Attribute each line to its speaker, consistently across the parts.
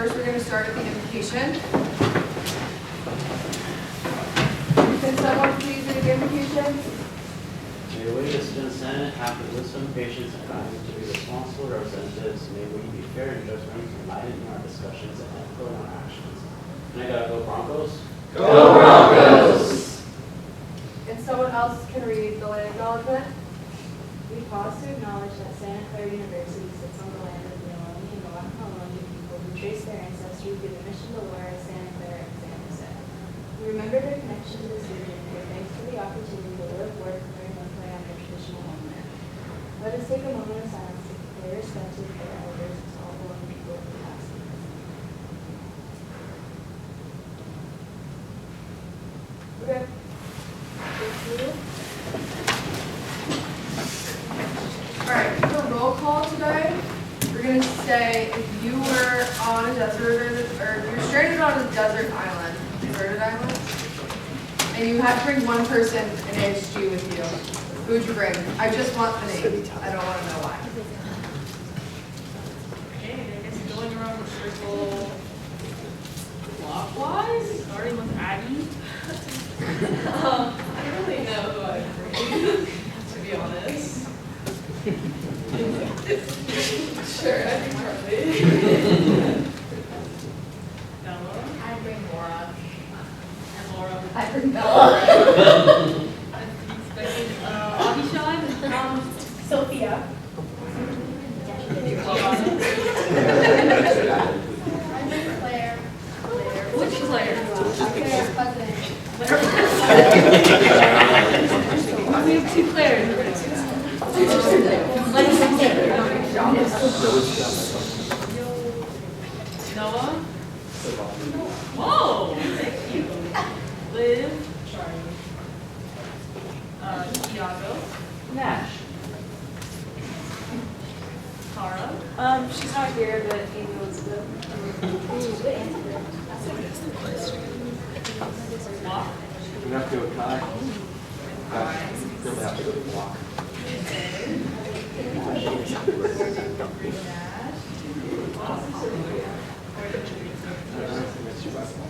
Speaker 1: First, we're going to start with the invocation. Can someone please read the invocation?
Speaker 2: May we, the student senate, have the wisdom, patience, and kindness to be responsible representatives. May we be fair in judgment, united in our discussions, and ethical in our actions. And I gotta go Broncos.
Speaker 3: Go Broncos!
Speaker 1: And someone else can read the land acknowledgement.
Speaker 4: We pause to acknowledge that Santa Clara University sits on the land of the Ohlone and Oaxaca people who trace their ancestry through the Mission Dolores, Santa Clara, and San Jose. We remember their connection to this region and give thanks for the opportunity to live, work, learn, and play on their traditional homeland. Let us take a moment of silence to pay respect to their elders and to all the Ohlone people of the past.
Speaker 1: Okay. Thank you. Alright, for roll call today, we're going to say if you were on a desert, or if you're stranded on a desert island, deserted island, and you had to bring one person in ASG with you, who would you bring? I just want the name. I don't want to know why.
Speaker 5: Okay, I guess going around the circle clockwise, starting with Aggie. I don't really know who I'd bring, to be honest. Sure, I think Charlie. Bella.
Speaker 4: I'd bring Laura.
Speaker 5: And Laura.
Speaker 4: I'd bring Bella.
Speaker 5: Abishan.
Speaker 4: Sophia.
Speaker 5: Claire. Which Claire?
Speaker 4: Claire's cousin.
Speaker 5: We have two Claires. Noah. Whoa! Thank you. Liv. Tiago.
Speaker 3: Nash.
Speaker 5: Tara.
Speaker 4: She's not here, but Amy was good.
Speaker 5: Walk.
Speaker 3: We have to go Kai.
Speaker 5: Alright.
Speaker 3: We'll have to go walk.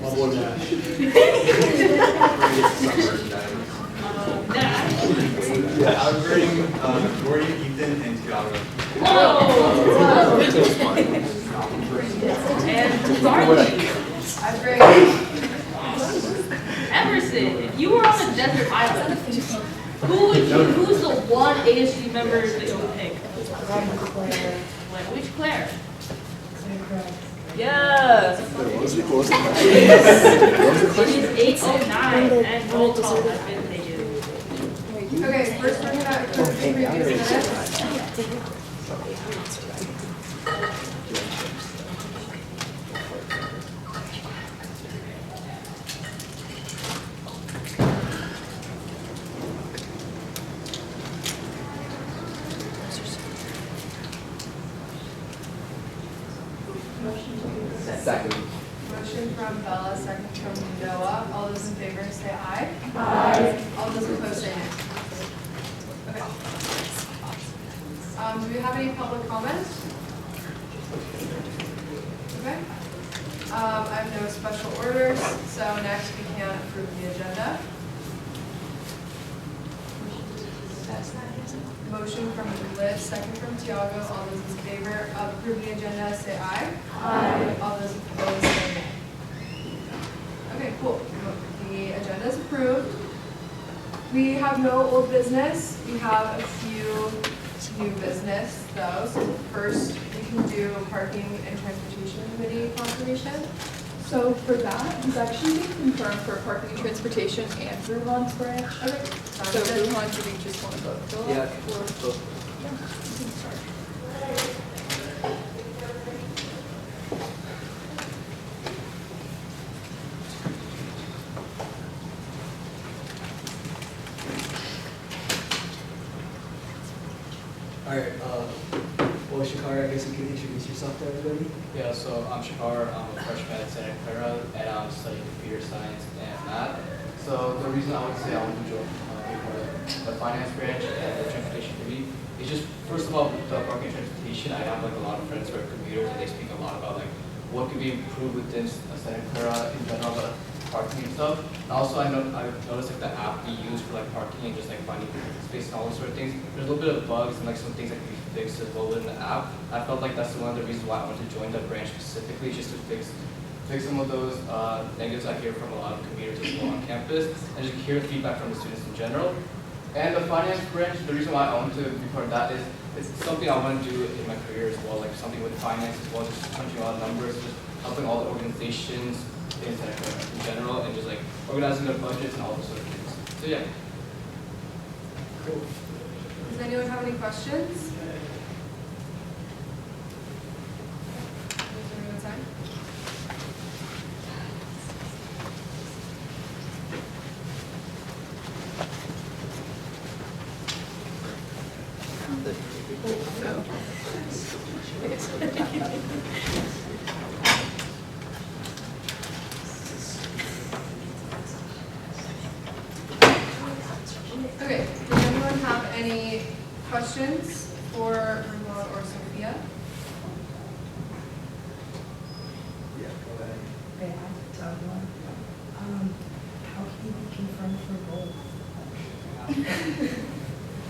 Speaker 3: My boy Nash.
Speaker 5: Nash.
Speaker 6: I would bring Gordon, Ethan, and Tiago.
Speaker 5: Whoa! And Barney.
Speaker 1: I bring
Speaker 5: Emerson, if you were on a desert island, who's the one ASU member that you would pick? Like, which Claire? Yes! It is 8:09 and roll call has been taken.
Speaker 1: okay, first we're going to approve the previous minutes.
Speaker 3: Second.
Speaker 1: Motion from Bella, second from Noah. All those in favor say aye.
Speaker 4: Aye.
Speaker 1: All those opposed say nay. Okay. Do we have any public comments? Okay. I have no special orders, so next we can approve the agenda. Motion from Liv, second from Tiago. All those in favor of approving the agenda say aye.
Speaker 4: Aye.
Speaker 1: All those opposed say nay. Okay, cool. The agenda is approved. We have no old business. We have a few new business though. So first we can do parking and transportation committee confirmation.
Speaker 7: So for that, he's actually been confirmed for parking and transportation and Bruhan's branch.
Speaker 1: Okay.
Speaker 7: So
Speaker 1: Sounds good.
Speaker 7: Bruhan, do we just want to vote? Fill
Speaker 3: Yeah.
Speaker 7: out, or- Yeah, you can start.
Speaker 8: Alright, well, Shakar, I guess you could introduce yourself to everybody.
Speaker 9: Yeah, so I'm Shakar, I'm a freshman at Santa Clara, and I'm studying computer science and math. So the reason I would say I want to join the finance branch and the transportation committee is just, first of all, with the parking and transportation, I have like a lot of friends who are commuters and they speak a lot about like what could be improved within Santa Clara in general, about parking and stuff. And also, I've noticed like the app we use for like parking and just like finding space and all those sort of things. There's a little bit of bugs and like some things that can be fixed as well within the app. I felt like that's one of the reasons why I wanted to join the branch specifically, just to fix some of those negatives I hear from a lot of commuters as well on campus, and just hear feedback from the students in general. And the finance branch, the reason why I want to be part of that is it's something I want to do in my career as well, like something with finance as well, just crunching a lot of numbers, just helping all the organizations in Santa Clara in general, and just like organizing their budgets and all those sort of things. So yeah.
Speaker 8: Cool.
Speaker 1: Does anyone have any questions? Is there anyone time? Okay, does anyone have any questions for Ramon or Sophia?
Speaker 8: Yeah, go ahead.
Speaker 10: Okay, I tell you one. How can you be confirmed for both?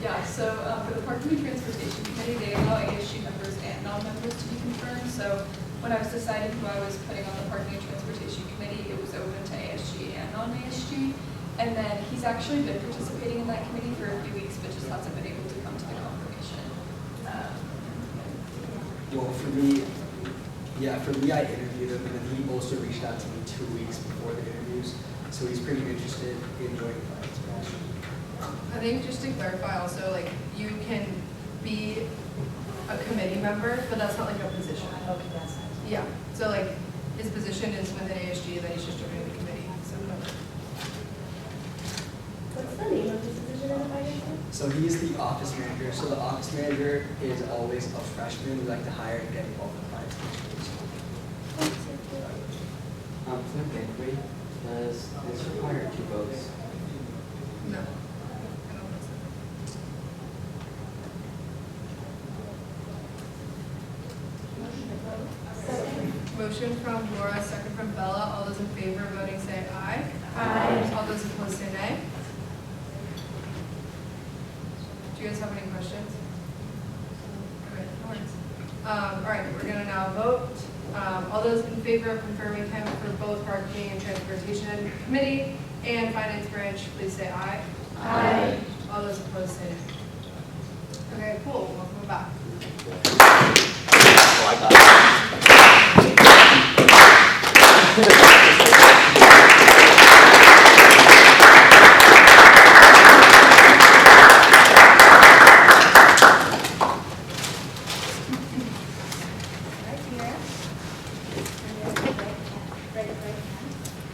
Speaker 7: Yeah, so for the Parking and Transportation Committee, they allow ASG members and non-members to be confirmed. So when I was deciding who I was putting on the Parking and Transportation Committee, it was open to ASG and non-ASG. And then he's actually been participating in that committee for a few weeks, but just hasn't been able to come to the confirmation.
Speaker 8: Well, for me, I interviewed him, and then he also reached out to me 2 weeks before the interviews, so he's pretty interested in joining the finance branch.
Speaker 1: I think just to clarify also, like, you can be a committee member, but that's not like a position.
Speaker 10: Okay, that's nice.
Speaker 1: Yeah, so like, his position is within ASG, and then he's just joining the committee, so.
Speaker 4: What's the name of this position in the finance group?
Speaker 8: So he's the office manager. So the office manager is always a freshman we like to hire and get involved in finance initiatives.
Speaker 2: Typically, does this require 2 votes?
Speaker 1: No. Motion from Laura, second from Bella. All those in favor of voting say aye.
Speaker 4: Aye.
Speaker 1: All those opposed say nay. Do you guys have any questions? Okay, no worries. All right, we're gonna now vote. All those in favor of confirming him for both Parking and Transportation Committee and Finance Branch, please say aye.
Speaker 4: Aye.
Speaker 1: All those opposed say nay. Okay, cool, welcome back.
Speaker 4: Right here. And then right hand.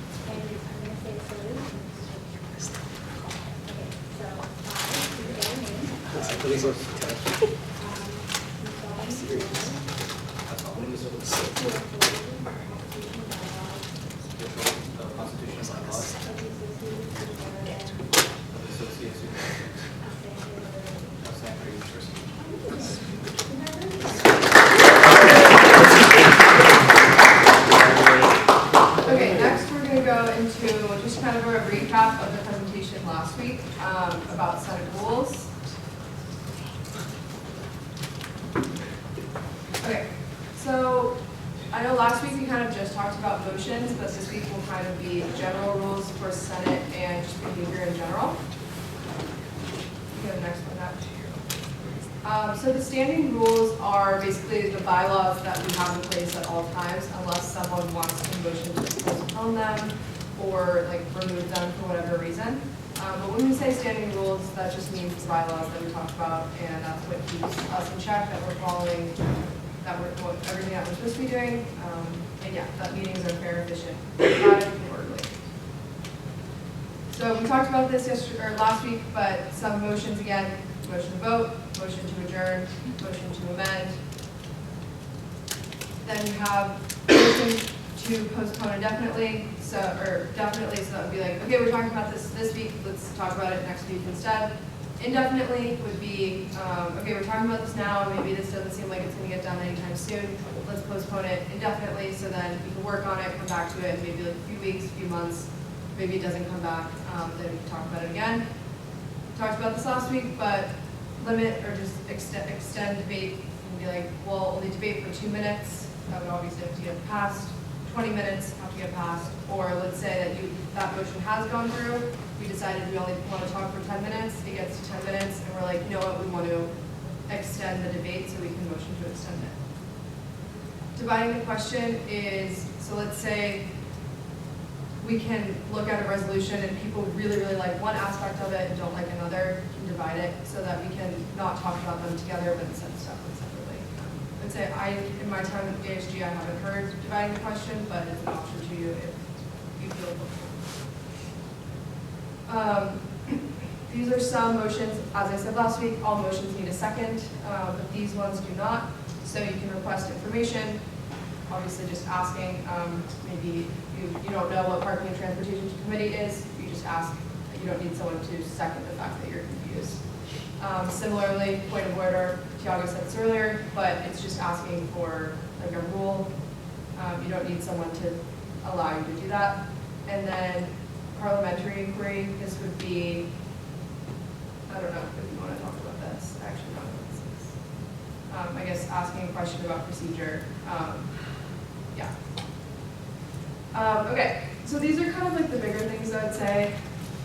Speaker 4: And I'm going to say salute. Okay, so I, your name.
Speaker 8: I believe we're
Speaker 1: Okay, next we're gonna go into just kind of a recap of the presentation last week, about Senate rules. Okay, so I know last week we kind of just talked about motions, but this week will kind of be general rules for Senate and just behavior in general. Go to the next one up. So the standing rules are basically the bylaws that we have in place at all times, unless someone wants a motion to postpone them or like remove them for whatever reason. But when we say standing rules, that just means the bylaws that we talked about, and that's what keeps us in check, that we're following, that we're everything that we're supposed to be doing, and yeah, that meetings are fair, efficient, private, and orderly. So we talked about this yesterday or last week, but some motions again: motion to vote, motion to adjourn, motion to amend. Then we have motion to postpone indefinitely, so that would be like, okay, we're talking about this week, let's talk about it next week instead. Indefinitely would be, okay, we're talking about this now, maybe this doesn't seem like it's gonna get done anytime soon, let's postpone it indefinitely, so then we can work on it, come back to it, maybe like a few weeks, a few months, maybe it doesn't come back, then we can talk about it again. Talked about this last week, but limit or just extend debate and be like, well, only debate for 2 minutes, that would obviously have to get passed, 20 minutes have to get passed, or let's say that that motion has gone through, we decided we only want to talk for 10 minutes, it gets to 10 minutes, and we're like, you know what, we want to extend the debate, so we can motion to extend it. Dividing the question is, so let's say we can look at a resolution and people really, really like one aspect of it and don't like another, we can divide it so that we can not talk about them together, but instead stuff them separately. I'd say in my time at ASG, I haven't heard dividing the question, but it's an option to you if you feel comfortable. These are some motions, as I said last week, all motions need a second, but these ones do not. So you can request information, obviously just asking, maybe you don't know what Parking and Transportation Committee is, you just ask, you don't need someone to second the fact that you're confused. Similarly, point of order, Tiago said this earlier, but it's just asking for like a rule. You don't need someone to allow you to do that. And then parliamentary inquiry, this would be, I don't know if you want to talk about this, I actually don't know what this is. I guess asking a question about procedure, yeah. Okay, so these are kind of like the bigger things I would say,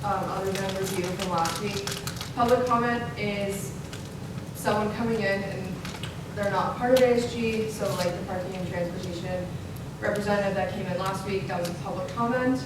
Speaker 1: other than review from last week. Public comment is someone coming in and they're not part of ASG, so like the Parking and Transportation representative that came in last week, that was a public comment.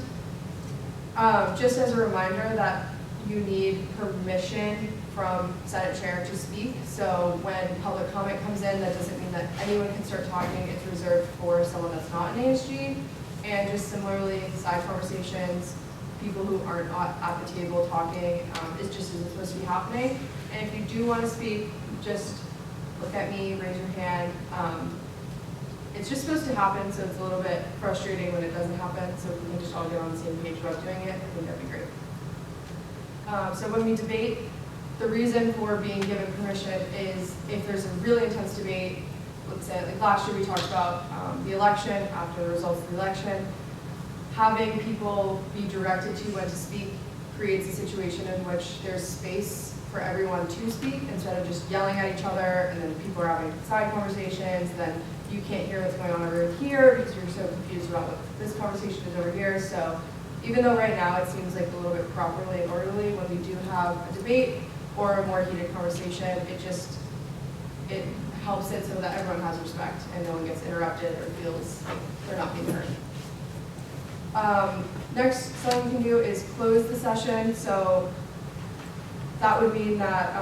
Speaker 1: Just as a reminder that you need permission from Senate Chair to speak. So when public comment comes in, that doesn't mean that anyone can start talking. It's reserved for someone that's not in ASG. And just similarly, side conversations, people who aren't at the table talking, it just isn't supposed to be happening. And if you do want to speak, just look at me, raise your hand. It's just supposed to happen, so it's a little bit frustrating when it doesn't happen. So if we can just all get on the same page about doing it, I think that'd be great. So when we debate, the reason for being given permission is if there's a really intense debate, let's say like last year we talked about the election, after the results of the election, having people be directed to when to speak creates a situation in which there's space for everyone to speak instead of just yelling at each other and then people are having side conversations, then you can't hear what's going on over here because you're so confused about what this conversation is over here. So even though right now it seems like a little bit properly and orderly, when we do have a debate or a more heated conversation, it helps it so that everyone has respect and no one gets interrupted or feels like they're not being heard. Next, something we can do is close the session. So that would mean that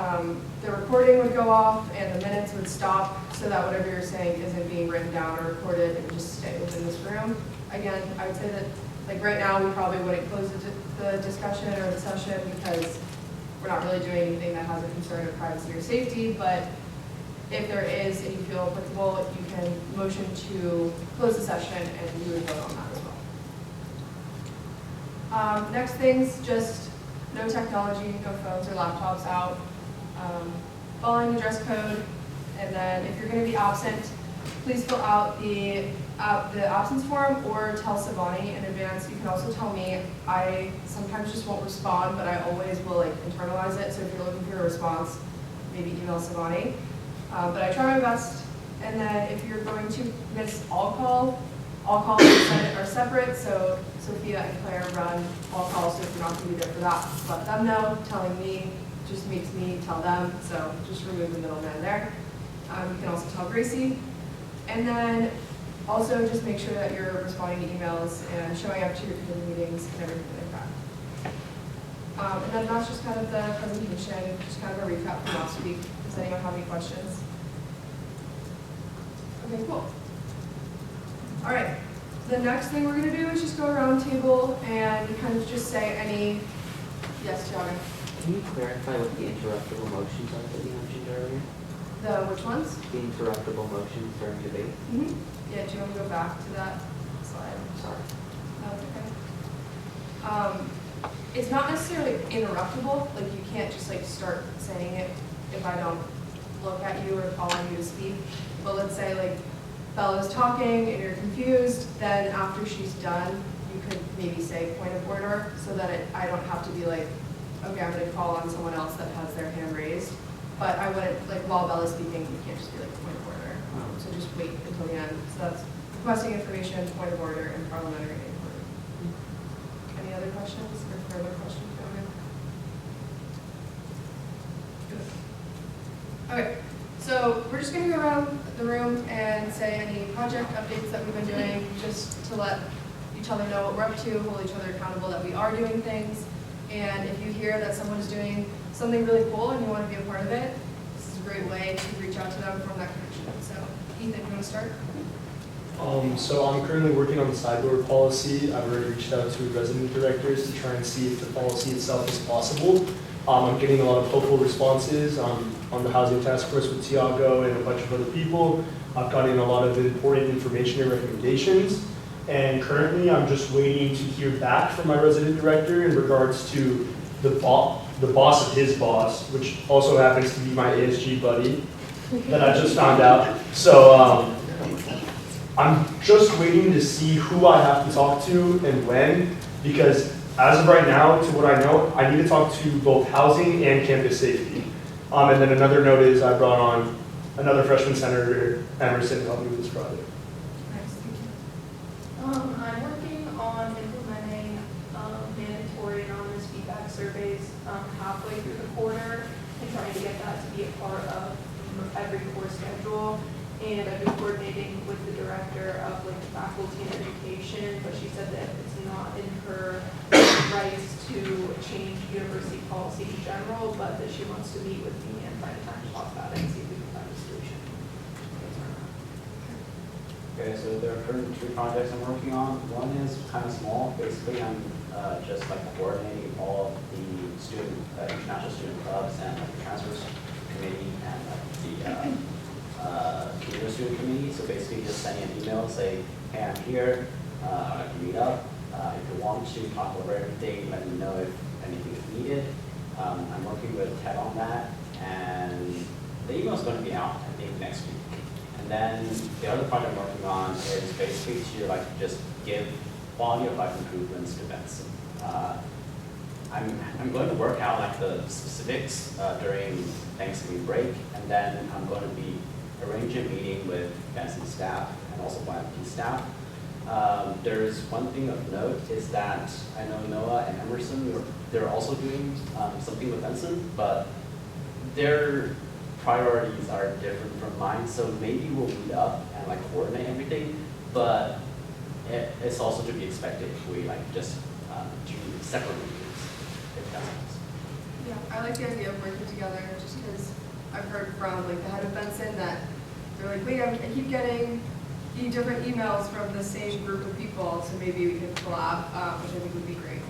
Speaker 1: the recording would go off and the minutes would stop so that whatever you're saying isn't being written down or recorded and just stay within this room. Again, I would say that like right now we probably wouldn't close the discussion or the session because we're not really doing anything that has a concern of privacy or safety, but if there is and you feel applicable, you can motion to close the session and you would vote on that as well. Next things, just no technology, no phones or laptops out, following the dress code, and then if you're going to be absent, please fill out the absence form or tell Savani in advance. You can also tell me. I sometimes just won't respond, but I always will like internalize it. So if you're looking for a response, maybe email Savani. But I try my best. And then if you're going to miss all calls in Senate are separate. So Sophia and Claire run all calls. So if you're not going to be there for that, let them know. Telling me just makes me tell them. So just remove the middleman there. You can also tell Gracie. And then also just make sure that you're responding to emails and showing up to your committee meetings and everything like that. And then that's just kind of the presentation, just kind of a recap from last week. Does anyone have any questions? Okay, cool. All right, the next thing we're gonna do is just go around the table and kind of just say any, yes, Tiago?
Speaker 2: Can you clarify what the interruptible motions are that you mentioned earlier?
Speaker 1: The which ones?
Speaker 2: The interruptible motions during debate?
Speaker 1: Yeah, do you want to go back to that slide?
Speaker 2: Sorry.
Speaker 1: That's okay. it's not necessarily interruptible, like you can't just like start saying it if I don't look at you or call on you to speak. But let's say like Bella's talking and you're confused, then after she's done, you could maybe say point of order so that I don't have to be like, okay, I'm gonna call on someone else that has their hand raised. But I wouldn't, like while Bella's speaking, you can't just be like point of order. So just wait until the end. So that's requesting information, point of order, and parliamentary inquiry. Any other questions or further questions? Okay, so we're just gonna go around the room and say any project updates that we've been doing, just to let each other know what we're up to, hold each other accountable that we are doing things. And if you hear that someone is doing something really cool and you want to be a part of it, this is a great way to reach out to them from that connection. So, Ethan, you want to start?
Speaker 11: So I'm currently working on the side door policy. I've already reached out to resident directors to try and see if the policy itself is possible. I'm getting a lot of hopeful responses on the housing task force with Tiago and a bunch of other people. I've gotten a lot of important information and recommendations. And currently I'm just waiting to hear back from my resident director in regards to the boss of his boss, which also happens to be my ASG buddy that I just found out. So I'm just waiting to see who I have to talk to and when, because as of right now, to what I know, I need to talk to both housing and campus safety. And then another note is I brought on another freshman senator, Emerson, to help me with this project.
Speaker 12: I'm working on implementing mandatory anonymous feedback surveys halfway through the quarter and trying to get that to be a part of every course schedule. And I've been coordinating with the director of like faculty and education, but she said that it's not in her rights to change university policy in general, but that she wants to meet with me and find time to talk about it and see if we can find a solution.
Speaker 2: Okay, so there are currently 2 projects I'm working on. One is kind of small. Basically, I'm just like coordinating all of the international student clubs and like the transfers committee and like the community student committee. So basically, just sending an email, say, hey, I'm here. I can meet up. If you want to talk over everything, let me know if anything is needed. I'm working with Ted on that, and the email is going to be out, I think, next week. And then the other part I'm working on is basically to like just give quality of life improvements to Benson. I'm going to work out like the specifics during Thanksgiving break, and then I'm going to be arranging a meeting with Benson staff and also YMP staff. There's one thing of note is that I know Noah and Emerson, they're also doing something with Benson, but their priorities are different from mine, so maybe we'll meet up and like coordinate everything, but it's also to be expected if we like just do separate meetings, if that makes sense.
Speaker 1: Yeah, I like the idea of working together just because I've heard from like the head of Benson that they're like, wait, I keep getting different emails from the same group of people, so maybe we could collab, which I think would be great.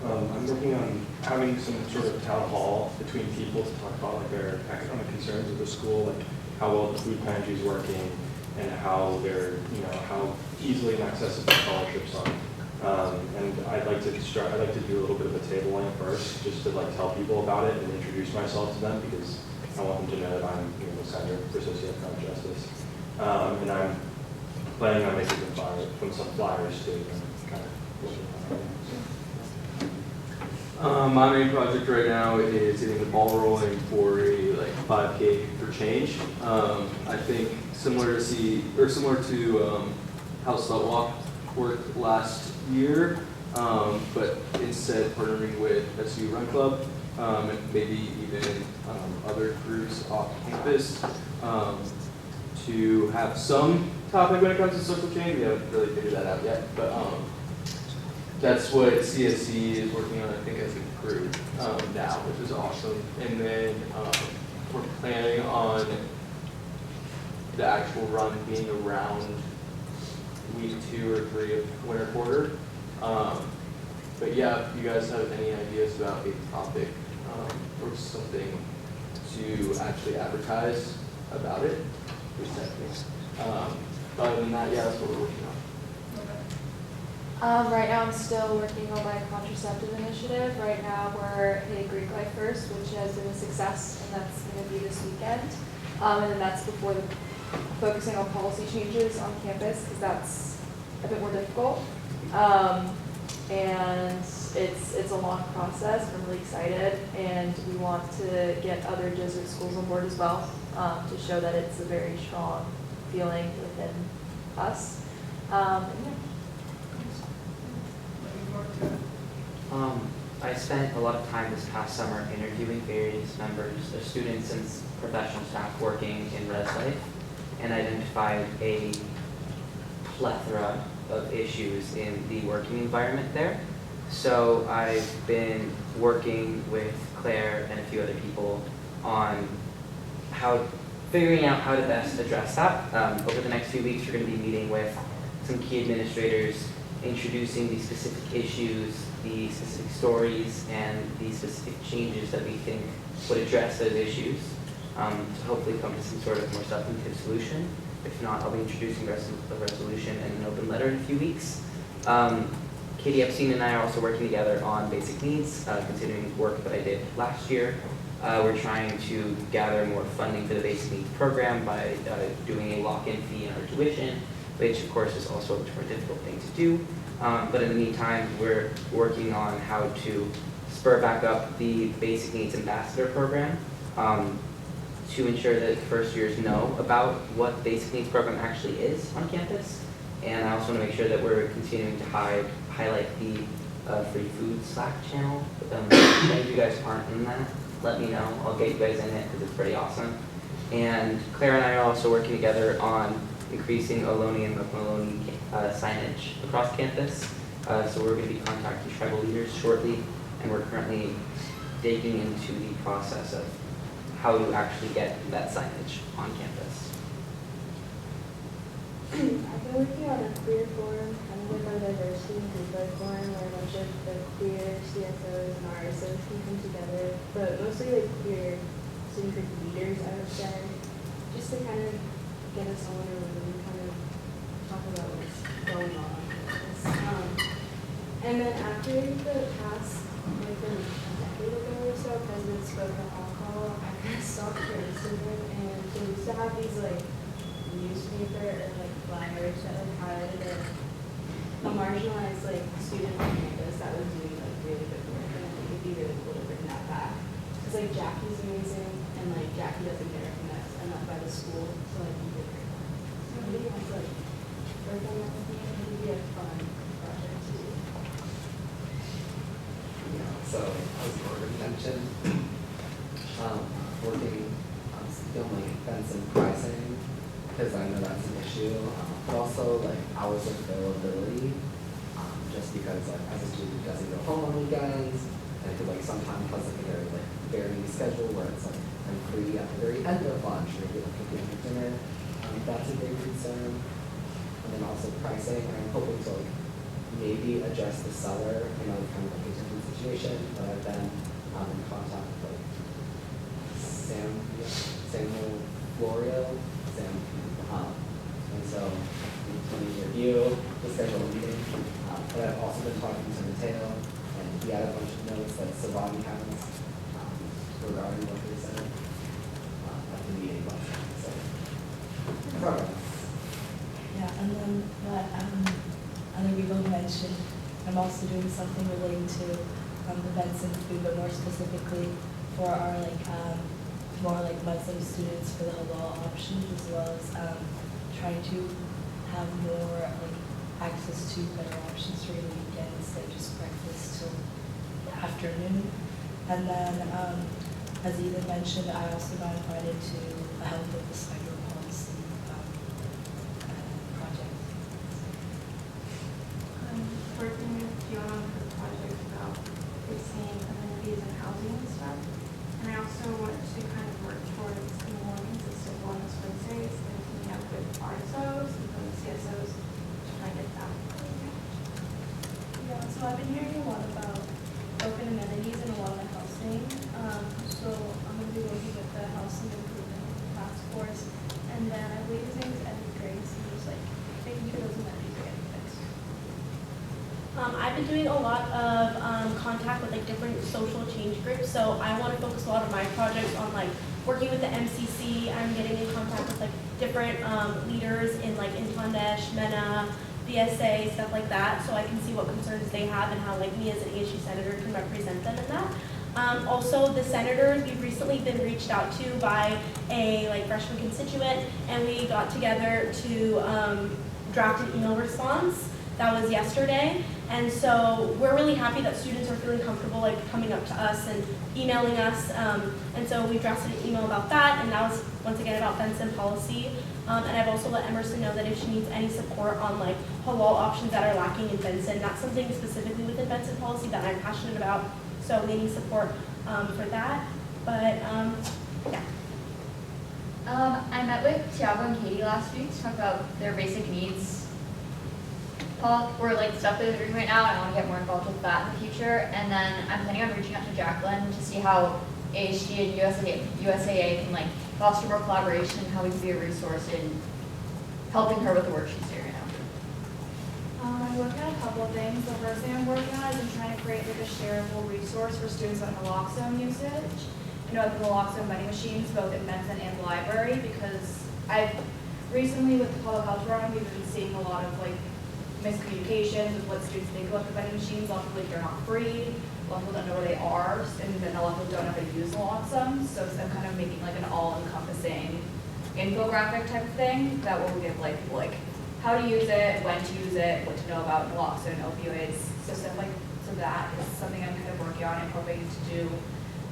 Speaker 13: I'm working on having some sort of town hall between people to talk about like their academic concerns of the school, like how well the food pantry is working, and how they're, how easily and accessible scholarships are. And I'd like to do a little bit of a tabling first, just to like tell people about it and introduce myself to them, because I want them to know that I'm the Center for Socioeconomic Justice. And I'm planning on making some flyers too. And kind of looking at it.
Speaker 3: My main project right now is getting the ball rolling for a 5K for change. I think similar to how Slutwalk worked last year, but instead partnering with SU Run Club and maybe even other groups off campus to have some topic when it comes to social change. We haven't really figured that out yet, but that's what CSC is working on, I think, as a group now, which is awesome. And then we're planning on the actual run being around week 2 or 3 of winter quarter. But yeah, if you guys have any ideas about a topic or something to actually advertise about it, please text me. Other than that, yeah, that's what we're working on.
Speaker 4: Right now, I'm still working on my contraceptive initiative. Right now, we're a Greek Life First, which has been a success, and that's going to be this weekend. And then that's before focusing on policy changes on campus, because that's a bit more difficult. And it's a long process. I'm really excited, and we want to get other Jesuit schools on board as well, to show that it's a very strong feeling within us. And yeah.
Speaker 14: I spent a lot of time this past summer interviewing various members of students and professional staff working in Res Life, and identified a plethora of issues in the working environment there. So I've been working with Claire and a few other people on figuring out how to best address that. Over the next few weeks, we're going to be meeting with some key administrators, introducing the specific issues, the specific stories, and the specific changes that we think would address those issues, to hopefully come to some sort of more substantive solution. If not, I'll be introducing a resolution and an open letter in a few weeks. Katie Epstein and I are also working together on basic needs, continuing work that I did last year. We're trying to gather more funding for the basic needs program by doing a lock-in fee in our tuition, which of course is also a much more difficult thing to do. But in the meantime, we're working on how to spur back up the basic needs ambassador program, to ensure that first years know about what the basic needs program actually is on campus. And I also want to make sure that we're continuing to highlight the free food Slack channel. If any of you guys aren't in that, let me know. I'll get you guys in it because it's pretty awesome. And Claire and I are also working together on increasing Ohlone and Ohlone signage across campus. So we're going to be contacting tribal leaders shortly, and we're currently digging into the process of how to actually get that signage on campus.
Speaker 4: I've been working on a queer forum, kind of like our diversity and group life forum, where a bunch of the queer CSOs and RSOs can come together, but mostly like queer student group leaders, I would say, just to kind of get us all in a room and kind of talk about what's going on campus. And then after the past, like a decade ago or so, President spoke at alcohol, I kind of stopped racism, and so we used to have these like newspaper or like flyers that like highlighted a marginalized like student on campus that was doing like really good work, and I think it'd be really cool to bring that back. Because like Jackie's amazing, and like Jackie doesn't get recognized enough by the school, so like we could bring that. So maybe like work on that with me, it would be a fun project to do.
Speaker 15: Yeah, so as Morgan mentioned, working on filming events and pricing, because I know that's an issue. But also like hours of availability, just because like as a student who doesn't go home on weekends, and it could like sometimes has like a very like varying schedule where it's like I'm free at the very end of lunch, maybe like cooking for dinner. That's a big concern. And then also pricing, and I'm hoping to like maybe address the seller, you know, kind of like a different situation, but I've been in contact with like Samuel Florio, and so we review the schedule meeting. But I've also been talking to Mateo, and he had a bunch of notes that Savani has regarding what they said at the meeting last night. So progress.
Speaker 10: Yeah, and then what other people mentioned, I'm also doing something relating to events and food, but more specifically for our like more like Muslim students for the halal options, as well as trying to have more like access to better options during the weekend instead of just breakfast till the afternoon. And then as Ethan mentioned, I also got invited to help with the cyber policy project.
Speaker 12: I'm working with Fiona on her project about fixing amenities and housing and stuff. And I also want to kind of work towards a more consistent Wellness Wednesdays and teaming up with RSOs and the CSOs to try and get that.
Speaker 16: Yeah, so I've been hearing a lot about open amenities and a lot of housing. So I'm going to be working with the Housing Improvement Task Force. And then I believe his name is Eddie Grace, and just like making sure those amenities are getting fixed. I'm doing a lot of contact with like different social change groups, so I want to focus a lot of my projects on like working with the MCC. I'm getting in contact with like different leaders in like Intondesh, MENA, BSA, stuff like that, so I can see what concerns they have and how like me as an ASU senator can represent them in that. Also, the senators, we've recently been reached out to by a like freshman constituent, and we got together to draft an email response. That was yesterday, and so we're really happy that students are feeling comfortable like coming up to us and emailing us, and so we drafted an email about that, and that was once again about Benson policy. And I've also let Emerson know that if she needs any support on like halal options that are lacking in Benson, that's something specifically within Benson policy that I'm passionate about, so we need support for that, but yeah.
Speaker 17: I met with Tiago and Katie last week to talk about their basic needs or like stuff that they're doing right now, and I want to get more involved with that in the future. And then I'm planning on reaching out to Jacqueline to see how AHG and USAA can like foster more collaboration and how we can be a resource in helping her with the work she's doing right now.
Speaker 4: I'm working on a couple of things. The first thing I'm working on is I'm trying to create like a shareable resource for students on naloxone usage. You know, the naloxone vending machines, both in Benson and the library, because I've recently with the public health program, we've been seeing a lot of like miscommunications with what students think about the vending machines. A lot of people think they're not free. A lot of people don't know where they are, and then a lot of people don't know how to use naloxone. So I'm kind of making like an all-encompassing infographic type of thing that will give like people like how to use it, when to use it, what to know about naloxone, opioids, so stuff like so that is something I'm kind of working on and hoping to do,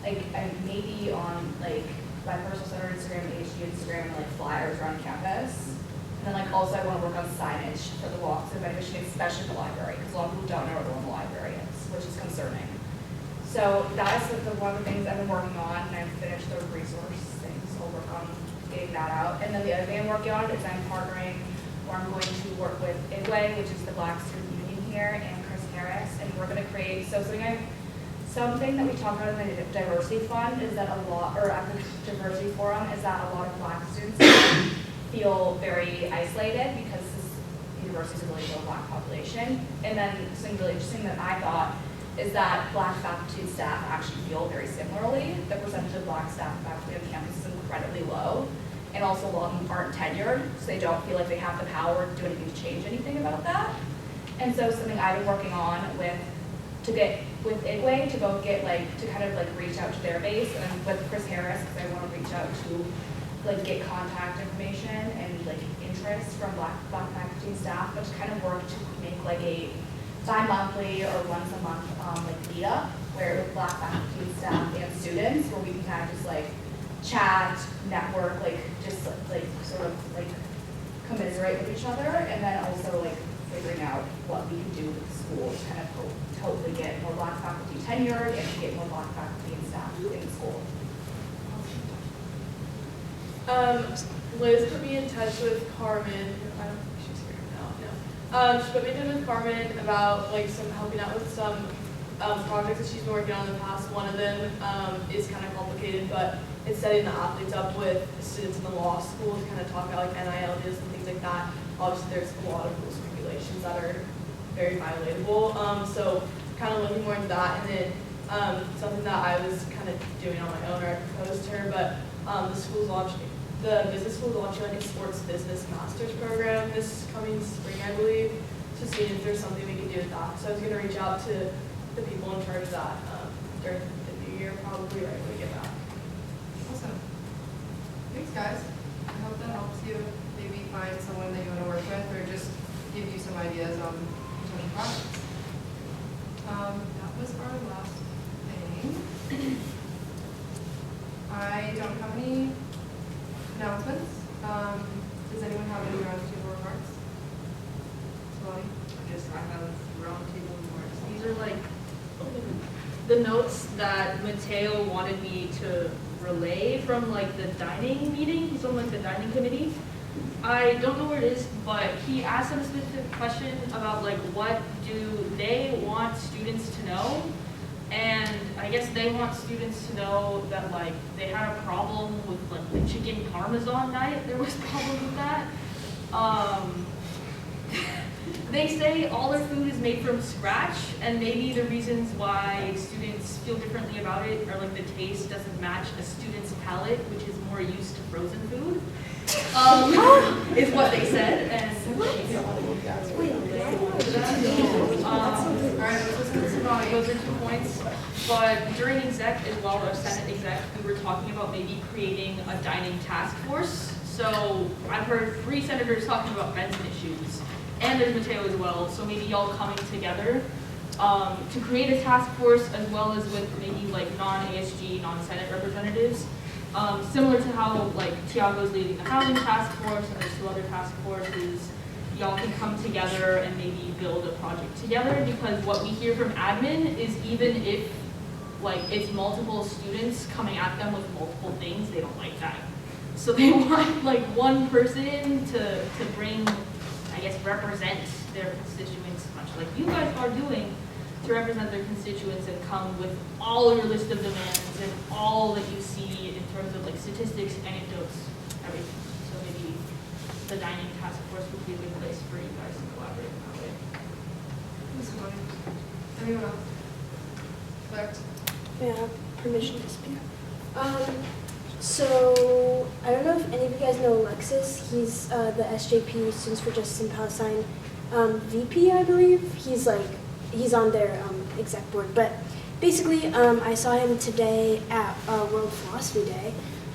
Speaker 4: like maybe on like my personal center Instagram, AHG Instagram, and like flyers around campus. And then like also I want to work on signage for the walks and vending, especially the library, because a lot of people don't know where the library is, which is concerning. So that is one of the things I've been working on, and I've finished the resource thing, so I'll work on getting that out. And then the other thing I'm working on is I'm partnering, or I'm going to work with IGWE, which is the Black Student Union here, and Chris Harris, and we're going to create, something that we talked about in the diversity fund is that a lot, or at the diversity forum, is that a lot of Black students feel very isolated because this university is a really low Black population. And then something really interesting that I thought is that Black faculty and staff actually feel very similarly. The percentage of Black staff and faculty on campus is incredibly low. And also a lot of them aren't tenured, so they don't feel like they have the power to do anything to change anything about that. And so something I've been working on with IGWE to both get like, to kind of like reach out to their base, and with Chris Harris, because I want to reach out to like get contact information and like interest from Black faculty and staff, but to kind of work to make like a bi-monthly or once a month like meetup where with Black faculty and staff and students, where we can kind of just like chat, network, like just like sort of like commiserate with each other, and then also like figuring out what we can do with the school to kind of hopefully get more Black faculty tenured and to get more Black faculty and staff in the school.
Speaker 1: Liz put me in touch with Carmen. I don't think she's here now. No. She put me in touch with Carmen about like some helping out with some projects that she's been working on in the past. One of them is kind of complicated, but it's setting the athletes up with students in the law school to kind of talk about like NIL deals and things like that. Obviously, there's a lot of rules and regulations that are very violatable. So kind of looking more into that, and then something that I was kind of doing on my own, or I proposed to her, but the business school is launching like a sports business master's program this coming spring, I believe, to see if there's something we can do with that. So I was going to reach out to the people in charge of that during the new year, probably right when we get back.
Speaker 18: Awesome. Thanks, guys. I hope that helps you maybe find someone that you want to work with, or just give you some ideas on potential projects. That was our last thing. I don't have any announcements. Does anyone have any roundtable remarks?
Speaker 5: I have roundtable remarks. These are like the notes that Mateo wanted me to relay from like the dining meeting. He's on like the dining committee. I don't know where it is, but he asked a specific question about like what do they want students to know. And I guess they want students to know that like they had a problem with like the chicken parmesan diet. There was a problem with that. They say all their food is made from scratch, and maybe the reasons why students feel differently about it are like the taste doesn't match a student's palate, which is more used to frozen food, is what they said. And
Speaker 1: Alright, let's listen to Savani.
Speaker 5: those are 2 points. But during exec as well, or Senate exec, we were talking about maybe creating a dining task force. So I've heard 3 senators talking about Benson issues, and there's Mateo as well. So maybe y'all coming together to create a task force, as well as with maybe like non-ASG, non-Senate representatives. Similar to how like Tiago's leading the housing task force, and there's 2 other task forces. Y'all can come together and maybe build a project together, because what we hear from admin is even if like it's multiple students coming at them with multiple things, they don't like that. So they want like one person to bring, I guess, represent their constituents, much like you guys are doing, to represent their constituents and come with all your list of demands and all that you see in terms of like statistics, anecdotes, everything. So maybe the dining task force would be a good place for you guys to collaborate in that way.
Speaker 1: Anyone else? Correct.
Speaker 19: Yeah, permission to speak. So I don't know if any of you guys know Alexis. He's the SJP, Students for Justice in Palestine VP, I believe. He's on their exec board. But basically, I saw him today at World Philosophy Day,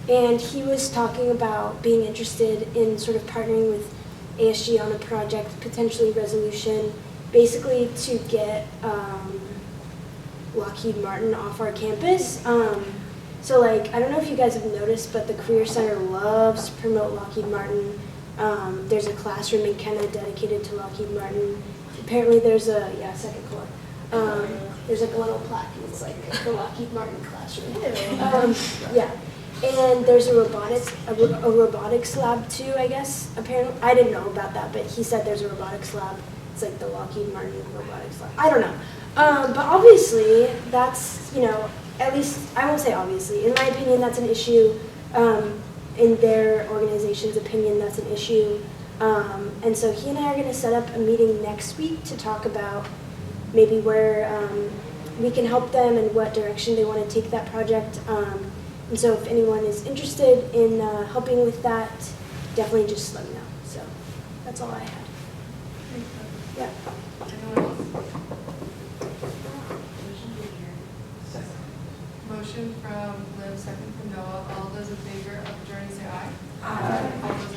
Speaker 19: and he was talking about being interested in sort of partnering with ASG on a project, potentially resolution, basically to get Lockheed Martin off our campus. So like, I don't know if you guys have noticed, but the Career Center loves to promote Lockheed Martin. There's a classroom in Kenna dedicated to Lockheed Martin. Apparently there's a, second floor. There's like a little plaque, and it's like the Lockheed Martin classroom. Yeah. And there's a robotics lab too, I guess. Apparently, I didn't know about that, but he said there's a robotics lab. It's like the Lockheed Martin robotics lab. I don't know. But obviously, that's, at least, I won't say obviously, in my opinion, that's an issue. In their organization's opinion, that's an issue. And so he and I are going to set up a meeting next week to talk about maybe where we can help them and what direction they want to take that project. And so if anyone is interested in helping with that, definitely just let me know. So that's all I had. Yeah.
Speaker 1: Anyone else? Motion from Liv, second from Noah. All those in favor of adjourning say aye. Aye. All those